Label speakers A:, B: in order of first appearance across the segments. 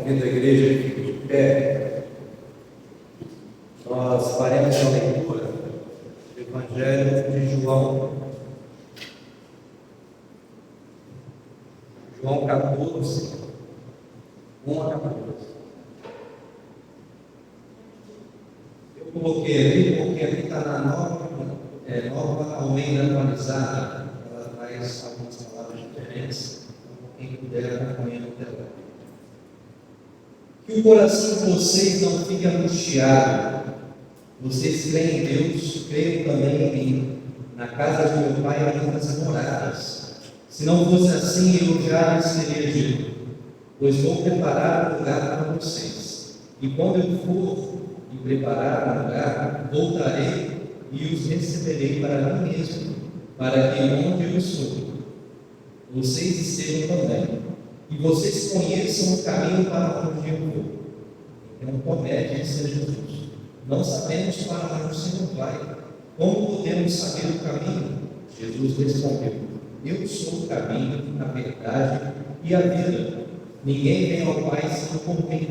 A: Convido a igreja que fique de pé. Nós faremos a leitura do Evangelho de João. João 14, 1 a 14. Eu coloquei ali, porque aqui está na nova Almeida atualizada. Ela traz algumas palavras diferentes. Quem puder acompanhar no telão. Que o coração de vocês não fique angustiado. Vocês creem em Deus, creiam também em mim. Na casa de meu pai há muitas moradas. Se não fosse assim, eu já lhes teria dito, pois vou preparar um lugar para vocês. E quando eu for e preparar um lugar, voltarei e os receberei para mim mesmo, para que onde eu sou, vocês estejam também. E vocês conheçam o caminho para onde eu vou. Então, Tomé disse a Jesus: não sabemos para onde o Senhor vai. Como podemos saber o caminho? Jesus respondeu: eu sou o caminho, a verdade e a vida. Ninguém vem ao Pai senão por mim.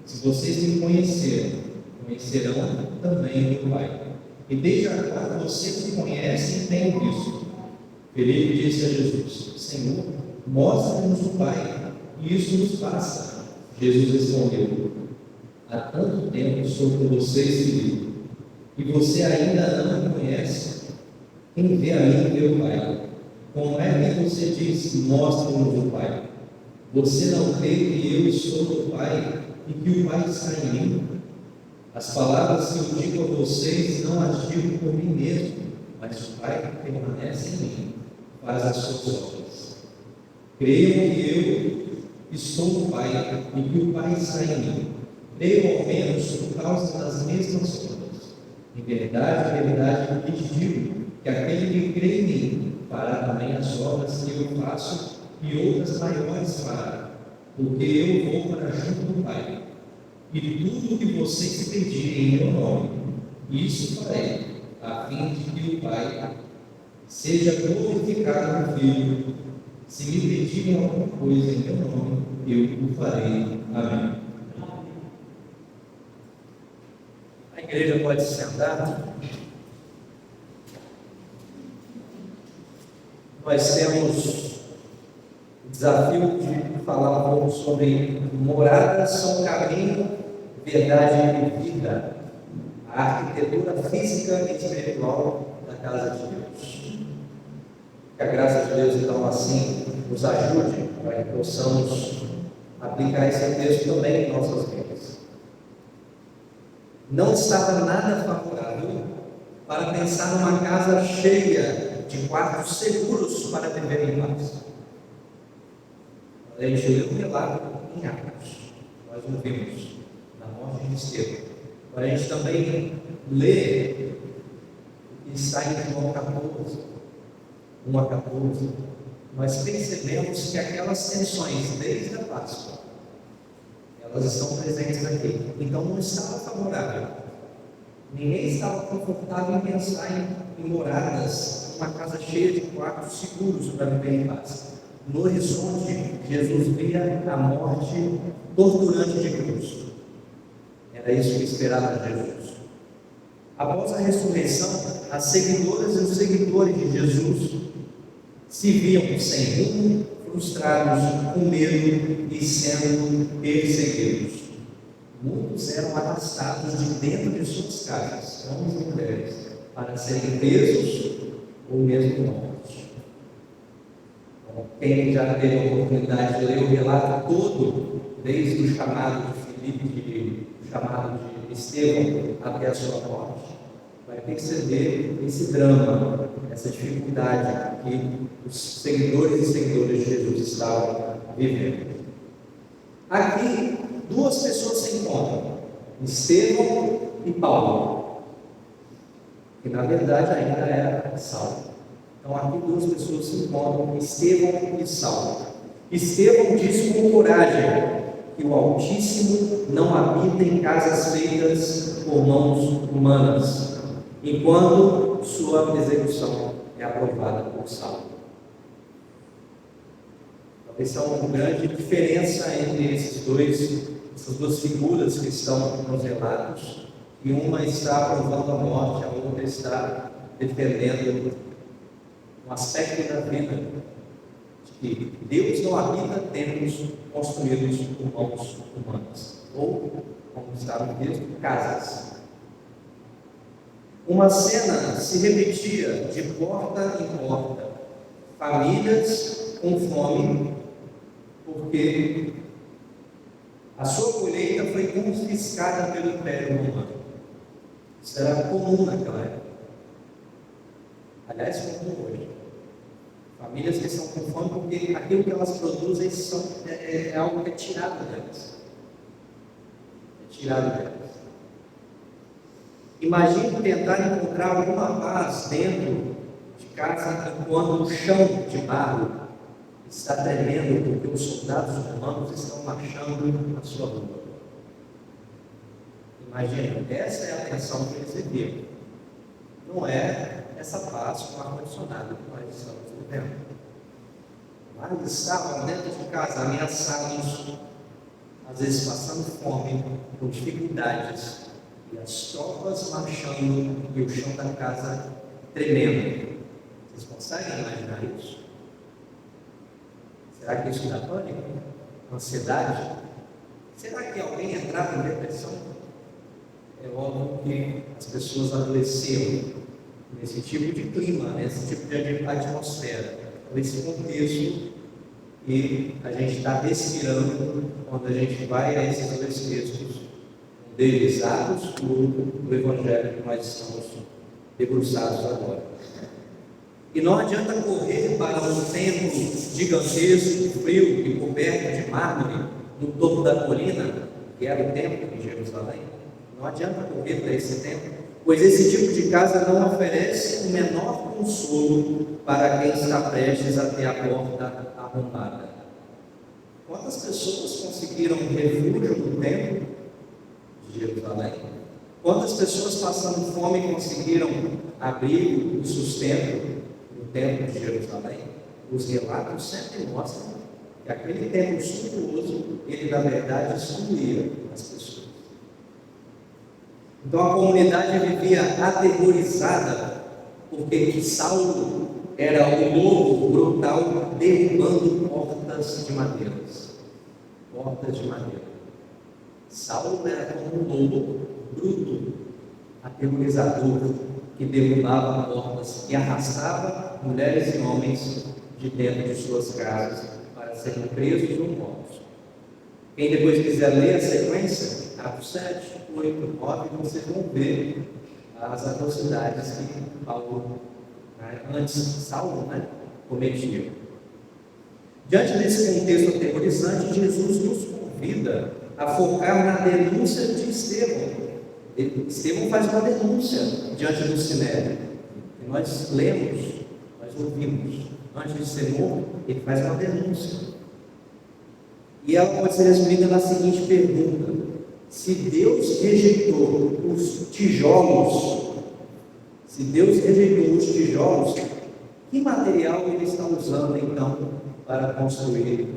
A: Se vocês me conhecerem, conhecerão também o meu Pai. E desde agora vocês me conhecem e têm visto. Felipe disse a Jesus: Senhor, mostra-nos o Pai, e isso nos basta. Jesus respondeu: há tanto tempo sou com vocês, Felipe, e você ainda não me conhece. Quem vê a mim vê o Pai. Como é que você diz: mostra-nos o Pai? Você não crê que eu sou o Pai e que o Pai está em mim? As palavras que eu digo a vocês não as digo por mim mesmo, mas o Pai que permanece em mim faz as suas obras. Creiam que eu estou no Pai e que o Pai está em mim. Creiam ao menos por causa das mesmas obras. Em verdade, eu lhes digo que aquele que crê em mim fará também as obras que eu faço e outras maiores fará, porque eu vou para junto do Pai. E tudo o que vocês pedirem em meu nome, isso farei, a fim de que o Pai seja glorificado no Filho. Se me pedirem alguma coisa em meu nome, eu o farei. Amém. A igreja pode se sentar. Nós temos o desafio de falar um pouco sobre moradas são caminho, verdade e vida, a arquitetura física e espiritual da casa de Deus. Que a graça de Deus, então, assim, nos ajude para que possamos aplicar esse texto também em nossas vidas. Não estava nada favorável para pensar numa casa cheia de quartos seguros para viver em paz. A gente leu um relato em Atos, nós ouvimos na morte de Estevão. Agora a gente também lê o que está em João 14, 1 a 14. Nós percebemos que aquelas tensões desde a Páscoa, elas estão presentes aqui. Então não estava favorável. Ninguém estava confortável em pensar em moradas, uma casa cheia de quartos seguros para viver em paz. No horizonte, Jesus via a morte torturante de Cristo. Era isso que esperava Jesus. Após a ressurreição, as seguidoras e os seguidores de Jesus se viam sem rumo, frustrados, com medo e sendo perseguidos. Muitos eram arrastados de dentro de suas casas, homens e mulheres, para serem presos ou mesmo mortos. Quem já teve a oportunidade de ler o relato todo, desde o chamado de Filipe, o chamado de Estevão até a sua morte, vai perceber esse drama, essa dificuldade que os seguidores e seguidoras de Jesus estavam vivendo. Aqui, duas pessoas se encontram, Estevão e Paulo, que na verdade ainda era Saulo. Então aqui duas pessoas se encontram, Estevão e Saulo. Estevão diz com coragem que o Altíssimo não habita em casas feitas por mãos humanas, enquanto sua execução é aprovada por Saulo. Essa é uma grande diferença entre essas duas figuras que estão nos relatos, e uma está provando a morte, a outra está defendendo um aspecto da vida, de que Deus não habita templos construídos por mãos humanas, ou, como está no texto, casas. Uma cena se repetia de porta em porta, famílias com fome, porque a sua colheita foi confiscada pelo Império Romano. Isso era comum naquela época. Aliás, comum hoje. Famílias que estão com fome porque aquilo que elas produzem é algo que é tirado delas. É tirado delas. Imagine tentar encontrar alguma paz dentro de casa enquanto o chão de barro está tremendo porque os soldados romanos estão marchando na sua rua. Imagina, essa é a tensão que eles viviam. Não é essa paz com ar-condicionado que nós estamos vivendo. Mas estavam dentro de casa ameaçados, às vezes passando fome, com dificuldades, e as tropas marchando e o chão da casa tremendo. Vocês conseguem imaginar isso? Será que isso dá pânico? Ansiedade? Será que alguém entrava em depressão? É óbvio que as pessoas adoeciam nesse tipo de clima, nesse tipo de atmosfera, nesse contexto, e a gente está respirando quando a gente vai a esses dois textos, um deles Atos, do Evangelho que nós estamos debruçados agora. E não adianta correr para um templo gigantesco, frio e coberto de mármore, no topo da colina, que era o templo de Jerusalém. Não adianta correr para esse templo, pois esse tipo de casa não oferece o menor consolo para quem está prestes a ter a porta arrombada. Quantas pessoas conseguiram refúgio no templo de Jerusalém? Quantas pessoas passando fome conseguiram abrigo e sustento no templo de Jerusalém? Os relatos sempre mostram que aquele templo suntuoso, ele na verdade excluía as pessoas. Então a comunidade vivia aterrorizada, porque Saulo era um lobo brutal derrubando portas de madeira. Portas de madeira. Saulo era como um lobo bruto, aterrorizador, que derrubava portas e arrastava mulheres e homens de dentro de suas casas para serem presos ou mortos. Quem depois quiser ler a sequência, Atos 7, 8, 9, vocês vão ver as atrocidades que Paulo, antes Saulo, cometia. Diante desse contexto aterrorizante, Jesus nos convida a focar na denúncia de Estevão. Estevão faz uma denúncia diante do Sinédrio. E nós lemos, nós ouvimos. Antes de ser morto, ele faz uma denúncia. E ela pode ser respondida na seguinte pergunta: se Deus rejeitou os tijolos, que material ele está usando então para construir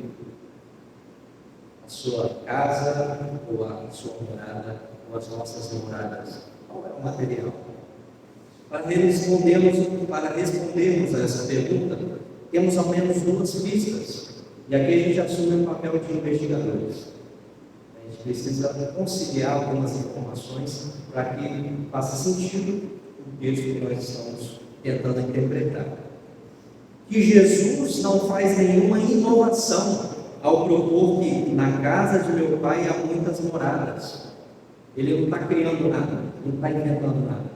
A: a sua casa, ou a sua morada, ou as nossas moradas? Qual é o material? Para respondermos a essa pergunta, temos ao menos duas pistas. E aqui a gente assume o papel de investigadores. A gente precisa conciliar algumas informações para que faça sentido o texto que nós estamos tentando interpretar. Que Jesus não faz nenhuma inovação ao propor que na casa de meu pai há muitas moradas. Ele não está criando nada, não está inventando nada.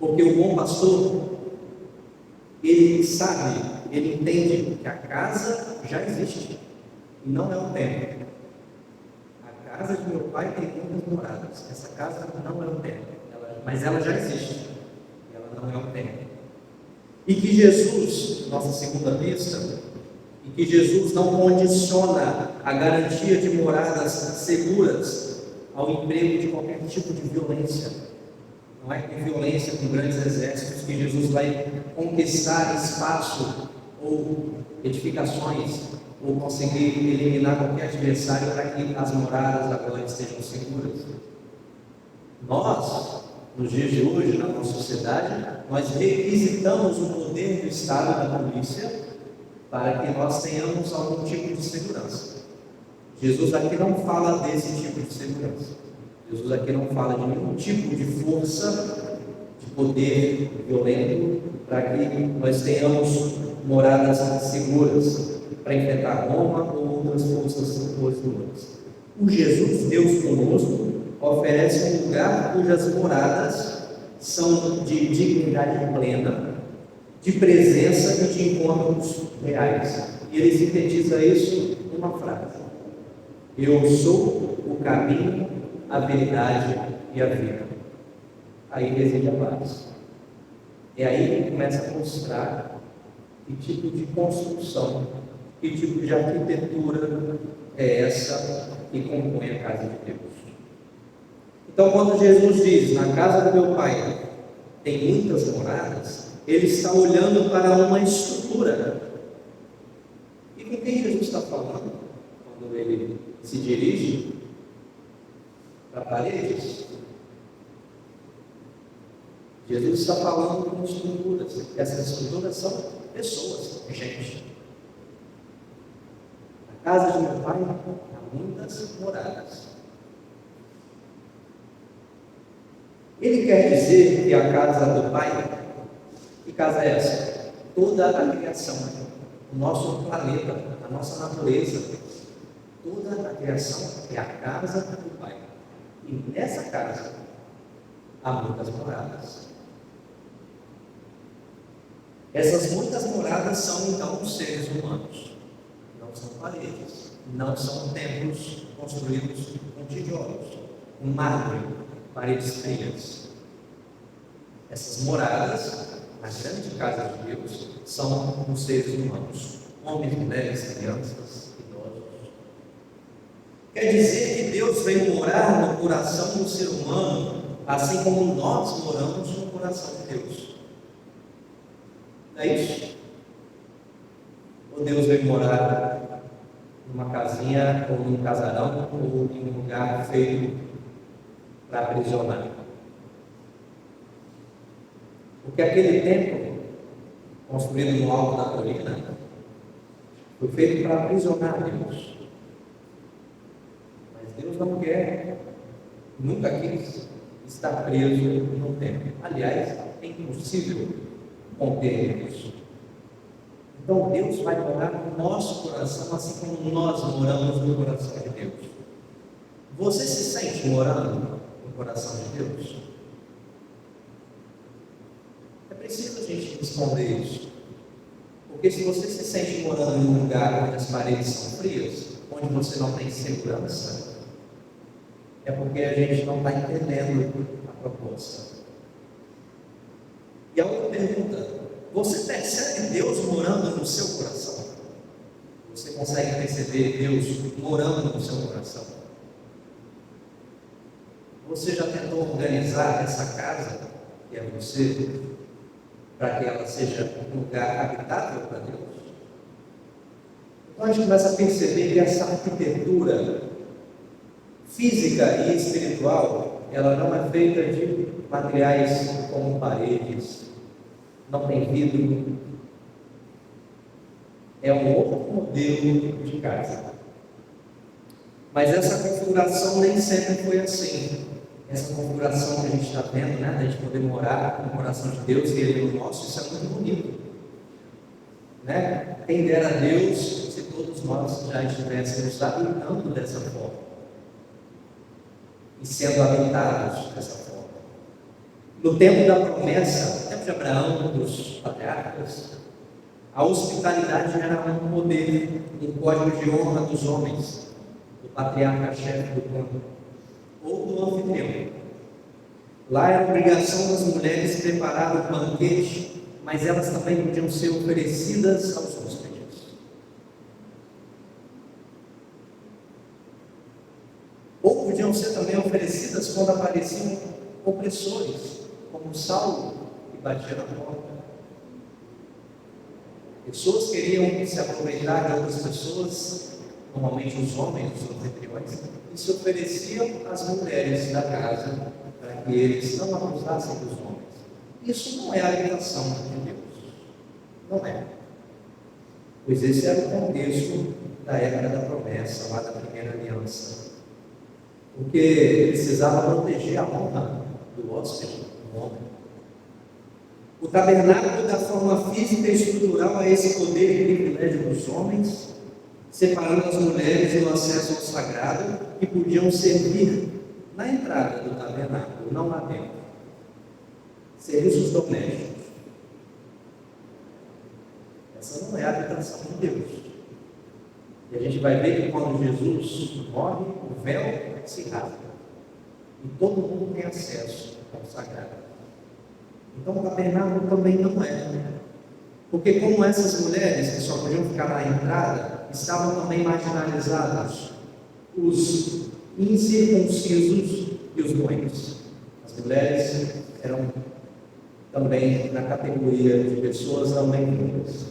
A: Porque o bom pastor, ele sabe, ele entende que a casa já existe e não é um templo. A casa de meu pai tem muitas moradas. Essa casa não é um templo, mas ela já existe. Ela não é um templo. E que Jesus, nossa segunda pista, e que Jesus não condiciona a garantia de moradas seguras ao emprego de qualquer tipo de violência. Não é com violência, com grandes exércitos, que Jesus vai conquistar espaço ou edificações, ou conseguir eliminar qualquer adversário para que as moradas agora estejam seguras. Nós, nos dias de hoje, na nossa sociedade, nós requisitamos o poder do Estado, da polícia, para que nós tenhamos algum tipo de segurança. Jesus aqui não fala desse tipo de segurança. Jesus aqui não fala de nenhum tipo de força, de poder violento, para que nós tenhamos moradas seguras para enfrentar Roma ou outras forças opositoras. O Jesus, Deus conosco, oferece um lugar cujas moradas são de dignidade plena, de presença e de encontros reais. E ele sintetiza isso numa frase: eu sou o caminho, a verdade e a vida. Aí reside a paz. É aí que ele começa a mostrar que tipo de construção, que tipo de arquitetura é essa que compõe a casa de Deus. Então, quando Jesus diz, na casa do meu Pai tem muitas moradas, ele está olhando para uma estrutura. E com quem Jesus está falando? Quando ele se dirige para paredes, Jesus está falando com estruturas. Essas estruturas são pessoas, gente. Na casa de meu Pai há muitas moradas. Ele quer dizer que a casa do Pai, que casa é essa? Toda a criação, o nosso planeta, a nossa natureza, toda a criação é a casa do Pai. E nessa casa há muitas moradas. Essas muitas moradas são então os seres humanos. Não são paredes, não são templos construídos com tijolos, com mármore, paredes frias. Essas moradas, na grande casa de Deus, são os seres humanos, homens, mulheres, crianças, idosos. Quer dizer que Deus veio morar no coração do ser humano, assim como nós moramos no coração de Deus. Não é isso? Ou Deus veio morar numa casinha, ou num casarão, ou em um lugar feito para aprisionar? Porque aquele templo, construído no alto da colina, foi feito para aprisionar Deus. Mas Deus não quer, nunca quis estar preso no templo. Aliás, é impossível conter Deus. Então Deus vai morar no nosso coração, assim como nós moramos no coração de Deus. Você se sente morando no coração de Deus? É preciso a gente responder isso. Porque se você se sente morando em um lugar onde as paredes são frias, onde você não tem segurança, é porque a gente não está entendendo a proposta. E a outra pergunta: você percebe Deus morando no seu coração? Você consegue perceber Deus morando no seu coração? Você já tentou organizar essa casa, que é você, para que ela seja um lugar habitável para Deus? Então a gente começa a perceber que essa arquitetura física e espiritual, ela não é feita de materiais como paredes, não tem vidro. É um outro modelo de casa. Mas essa configuração nem sempre foi assim. Essa configuração que a gente está vendo, né, da gente poder morar no coração de Deus e Ele no nosso, isso é muito bonito, né? Quem dera Deus se todos nós já estivéssemos habitando dessa forma e sendo habitados dessa forma. No tempo da promessa, no tempo de Abraão, dos patriarcas, a hospitalidade era um poder, um código de honra dos homens, do patriarca-chefe do campo, ou do anfitrião. Lá era obrigação das mulheres preparar o banquete, mas elas também podiam ser oferecidas aos hóspedes. Ou podiam ser também oferecidas quando apareciam opressores, como Saulo, que batia na porta. Pessoas queriam se aproveitar de outras pessoas, normalmente os homens, os anfitriões, e se ofereciam às mulheres da casa para que eles não abusassem dos homens. Isso não é a habitação de Deus. Não é. Pois esse era o contexto da época da promessa, lá da primeira aliança. Porque precisava proteger a honra do hóspede, do homem. O tabernáculo dá forma física e estrutural a esse poder e privilégio dos homens, separando as mulheres do acesso ao sagrado, que podiam servir na entrada do tabernáculo, não lá dentro. Serviços domésticos. Essa não é a habitação de Deus. E a gente vai ver que quando Jesus morre, o véu se rasga. E todo mundo tem acesso ao sagrado. Então o tabernáculo também não é. Porque como essas mulheres que só podiam ficar na entrada, estavam também marginalizadas. Os incircuncisos e os doentes. As mulheres eram também na categoria de pessoas também limpas.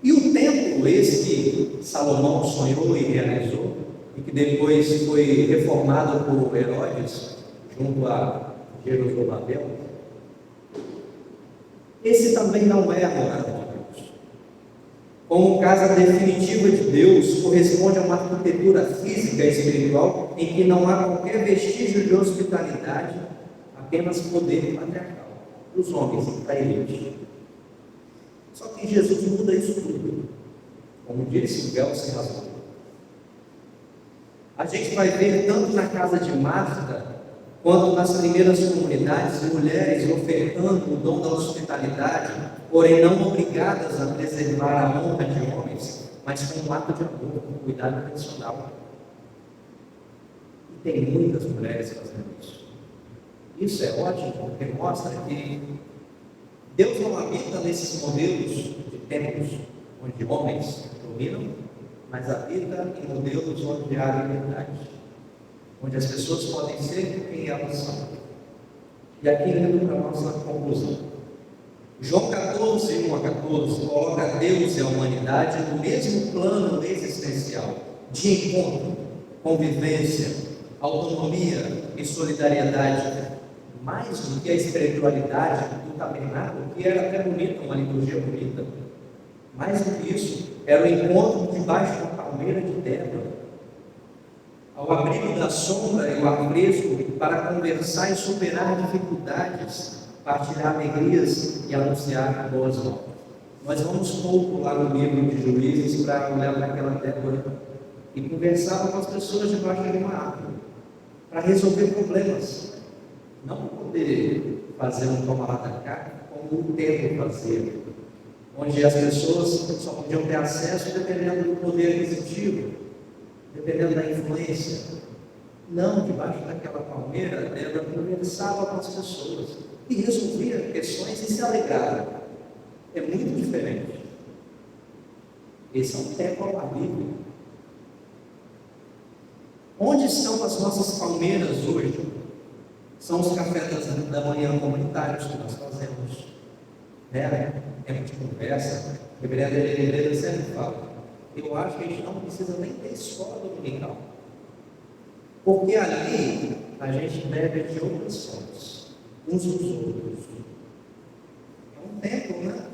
A: E o templo, esse que Salomão sonhou e realizou, e que depois foi reformado por Herodes, junto a Jerusalém, esse também não é a morada de Deus. Como casa definitiva de Deus, corresponde a uma arquitetura física e espiritual em que não há qualquer vestígio de hospitalidade, apenas poder patriarcal dos homens da elite. Só que Jesus muda isso tudo. Como disse, o véu se rasgou. A gente vai ver tanto na casa de Marta, quanto nas primeiras comunidades, mulheres ofertando o dom da hospitalidade, porém não obrigadas a preservar a honra de homens, mas com um ato de amor, com cuidado intencional. E tem muitas mulheres fazendo isso. Isso é ótimo, porque mostra que Deus não habita nesses modelos de templos onde homens dominam, mas habita em modelos onde há liberdade, onde as pessoas podem ser quem elas são. E aqui indo para a nossa conclusão. João 14, 1 a 14, coloca Deus e a humanidade no mesmo plano existencial, de encontro, convivência, autonomia e solidariedade, mais do que a espiritualidade do tabernáculo, que era até bonita, uma liturgia bonita. Mais do que isso, era o encontro debaixo da palmeira de Débora, ao abrigo da sombra e o ar fresco, para conversar e superar dificuldades, partilhar alegrias e anunciar boas novas. Nós vamos pouco lá no livro de Juízes para olhar para aquela Débora e conversar com as pessoas debaixo de uma árvore, para resolver problemas. Não poder fazer um toma lá da cá, como o templo fazia, onde as pessoas só podiam ter acesso dependendo do poder aquisitivo, dependendo da influência. Não, debaixo daquela palmeira, Débora conversava com as pessoas e resolvia questões e se alegrava. É muito diferente. Esse é um templo ao ar livre. Onde estão as nossas palmeiras hoje? São os cafés da manhã comunitários que nós fazemos. Tempo de conversa. A reverenda Helena sempre fala. Eu acho que a gente não precisa nem ter escola dominical. Porque ali a gente bebe de outras fontes, uns dos outros. É um templo, né?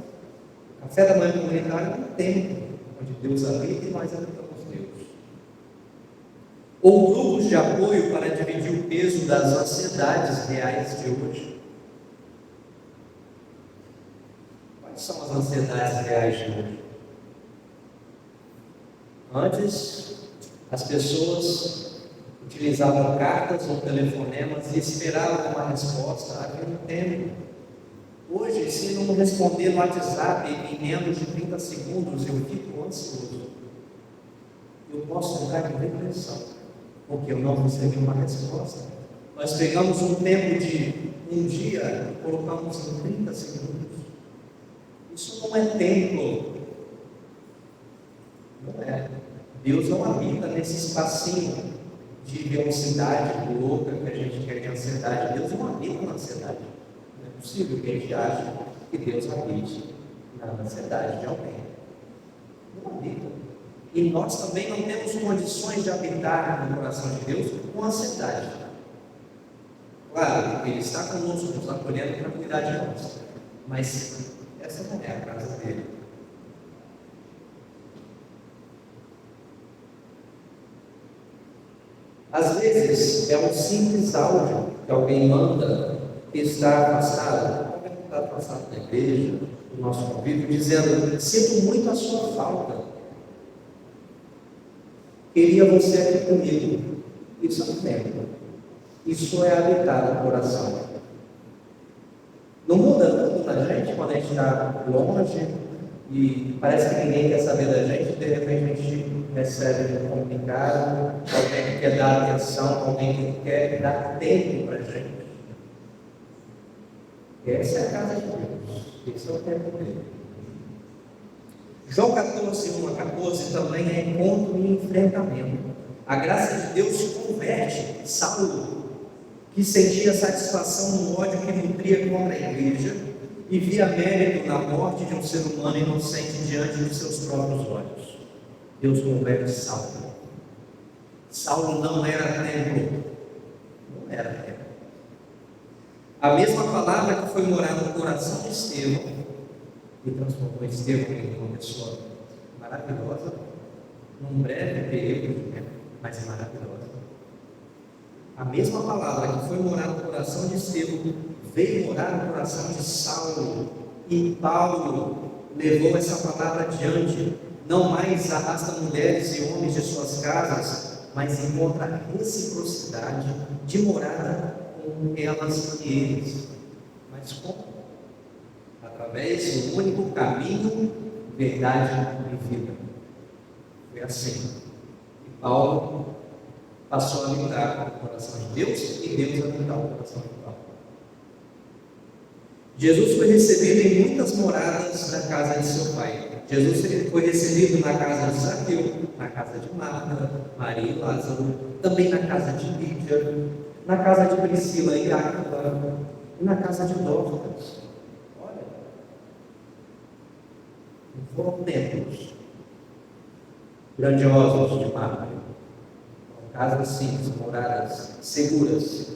A: O café da manhã comunitário é um templo, onde Deus habita e nós habitamos Deus. Ou grupos de apoio para dividir o peso das ansiedades reais de hoje. Quais são as ansiedades reais de hoje? Antes, as pessoas utilizavam cartas ou telefonemas e esperavam uma resposta havia um tempo. Hoje, se não responder no WhatsApp em menos de 30 segundos, eu fico ansioso. Eu posso entrar em depressão, porque eu não recebi uma resposta. Nós pegamos um tempo de um dia e colocamos em 30 segundos. Isso não é templo. Não é. Deus não habita nesse espacinho de velocidade louca que a gente quer de ansiedade. Deus não habita na ansiedade. Não é possível que a gente ache que Deus habite na ansiedade de alguém. Não habita. E nós também não temos condições de habitar no coração de Deus com ansiedade. Claro, Ele está conosco, nos acolhendo para cuidar de nós. Mas essa não é a casa dele. Às vezes é um simples áudio que alguém manda que está afastado, alguém que está afastado da igreja, do nosso convívio, dizendo: sinto muito a sua falta, queria você aqui comigo. Isso é um tempo, isso é habitar no coração. Não muda tanto na gente quando a gente está longe e parece que ninguém quer saber da gente, de repente a gente recebe um comunicado, alguém que quer dar atenção, alguém que quer dar tempo para a gente. Essa é a casa de Deus, esse é o tempo dele. João 14, 1 a 14 também é encontro e enfrentamento. A graça de Deus converte Saulo, que sentia satisfação no ódio que nutria contra a igreja e via mérito na morte de um ser humano inocente diante dos seus próprios olhos. Deus converte Saulo. Saulo não era templo. Não era templo. A mesma palavra que foi morar no coração de Estevão e transformou Estevão em uma pessoa maravilhosa, num breve período de tempo, mas maravilhosa. A mesma palavra que foi morar no coração de Estevão veio morar no coração de Saulo, e Paulo levou essa palavra adiante. Não mais arrasta mulheres e homens de suas casas, mas encontra a reciprocidade de morada com elas e eles. Mas como? Através do único caminho, verdade e vida. Foi assim. E Paulo passou a habitar o coração de Deus e Deus a habitar o coração de Paulo. Jesus foi recebido em muitas moradas na casa de seu pai. Jesus foi recebido na casa de Zaqueu, na casa de Marta, Maria e Lázaro, também na casa de Lídia, na casa de Priscila e Áquila, e na casa de Dorcas. Olha, não foram templos grandiosos de mármore, foram casas simples, moradas seguras.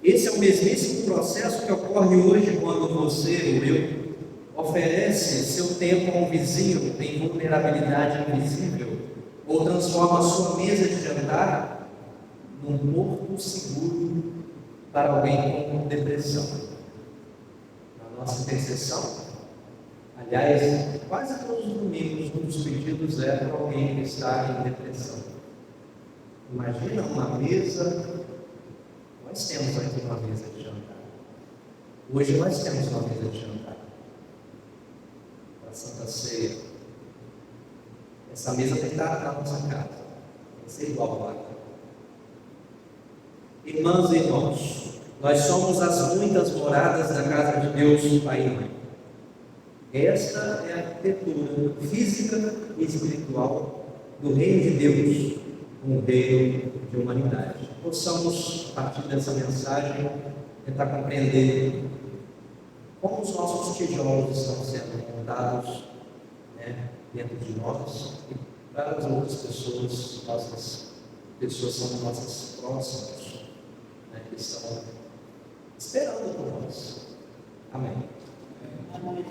A: Esse é o mesmíssimo processo que ocorre hoje quando você ou eu oferece seu tempo a um vizinho em vulnerabilidade invisível, ou transforma a sua mesa de jantar num porto seguro para alguém com depressão. Na nossa intercessão, aliás, quase todos os domingos, um dos pedidos é para alguém que está em depressão. Imagina uma mesa. Nós temos aqui uma mesa de jantar. Hoje nós temos uma mesa de jantar para a Santa Ceia. Essa mesa tem que estar na nossa casa, tem que ser igual lá. Irmãs e irmãos, nós somos as muitas moradas da casa de Deus, Pai e Mãe. Esta é a arquitetura física e espiritual do reino de Deus, um reino de humanidade. Possamos, a partir dessa mensagem, tentar compreender como os nossos tijolos estão sendo montados, dentro de nós e para as outras pessoas. Nossas pessoas são nossas próximas, que estão esperando por nós. Amém.
B: Amém.